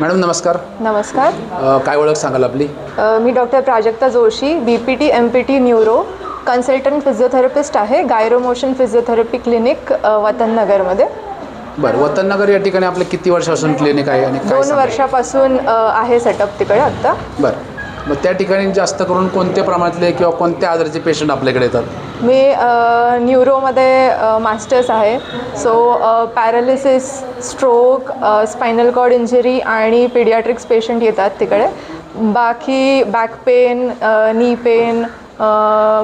Madam नमस्कार. नमस्कार. काय ओळख सांगाल आपली? मी doctor Prajakta Joshi, BPT MPT neuro consultant physiotherapist आहे. गायरो मोशन फिजिओथेरपी क्लिनिक वतननगरमध्ये. बरं, वतननगर या ठिकाणी आपलं किती वर्षापासून क्लिनिक आहे आणि काय 2 वर्षापासून आहे सेटअप तिकडे आत्ता. बरं, मग त्या ठिकाणी जास्त करून कोणत्या प्रमाणातले किंवा कोणत्या आजाराचे पेशंट आपल्याकडे येतात? मी न्यूरोमध्ये मास्टर्स आहे. So paralysis, stroke, spinal cord injury आणि पीडियाट्रिक्स पेशंट येतात तिकडे. बाकी बॅक पेन, नी पेन,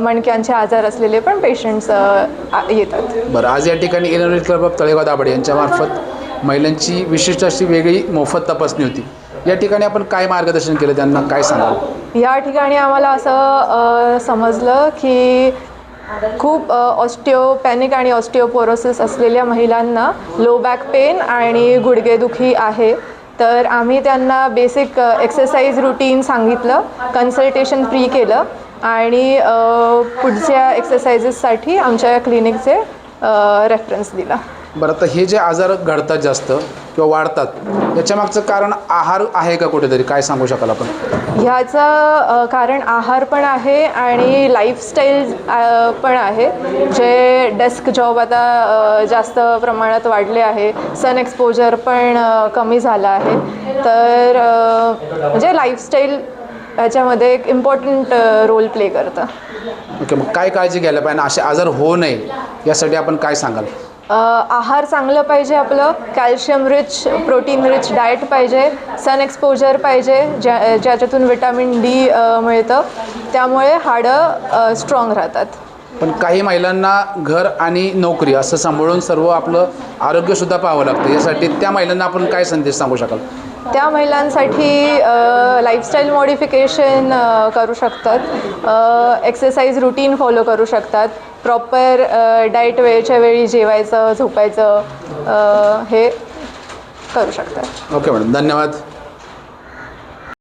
मणक्यांचे आजार असलेले पण पेशंट्स येतात. बरं, आज या ठिकाणी innovate club of Talegaon Dabhade यांच्यामार्फत महिलांची विशिष्ट अशी वेगळी मोफत तपासणी होती. या ठिकाणी आपण काय मार्गदर्शन केलं, त्यांना काय सांगाल? या ठिकाणी आम्हाला असं समजलं की खूप ऑस्टिओपॅनिक आणि ऑस्टिओपोरोसिस असलेल्या महिलांना लो बॅक पेन आणि गुडघेदुखी आहे. तर आम्ही त्यांना बेसिक एक्सरसाइज रुटीन सांगितलं, कन्सल्टेशन फ्री केलं आणि पुढच्या एक्सरसाइजेससाठी आमच्या क्लिनिकचे रेफरन्स दिला. बरं, तर हे जे आजार घडतात जास्त किंवा वाढतात याच्यामागचं कारण आहार आहे का कुठेतरी? काय सांगू शकाल आपण? ह्याचं कारण आहार पण आहे आणि लाईफस्टाईल पण आहे. जे डेस्क जॉब आता जास्त प्रमाणात वाढले आहे, सन एक्सपोजर पण कमी झाला आहे. तर म्हणजे लाईफस्टाईल ह्याच्यामध्ये एक इम्पॉर्टंट रोल प्ले करतं. ओके, मग काय काळजी घ्यायला पाहिजे, असे आजार होऊ नये यासाठी आपण काय सांगाल? आहार चांगलं पाहिजे, आपलं calcium rich, protein rich diet पाहिजे, सन एक्सपोजर पाहिजे ज्याच्यातून विटॅमिन D मिळतं, त्यामुळे हाडं स्ट्रॉंग राहतात. पण काही महिलांना घर आणि नोकरी असं सांभाळून सर्व आपलं आरोग्यसुद्धा पाहावं लागतं. यासाठी त्या महिलांना आपण काय संदेश सांगू शकाल? त्या महिलांसाठी लाईफस्टाईल मॉडिफिकेशन करू शकतात, एक्सरसाइज रुटीन फॉलो करू शकतात, प्रॉपर डाएट वेळच्या वेळी जेवायचं, झोपायचं हे करू शकतात. ओके मॅडम, धन्यवाद.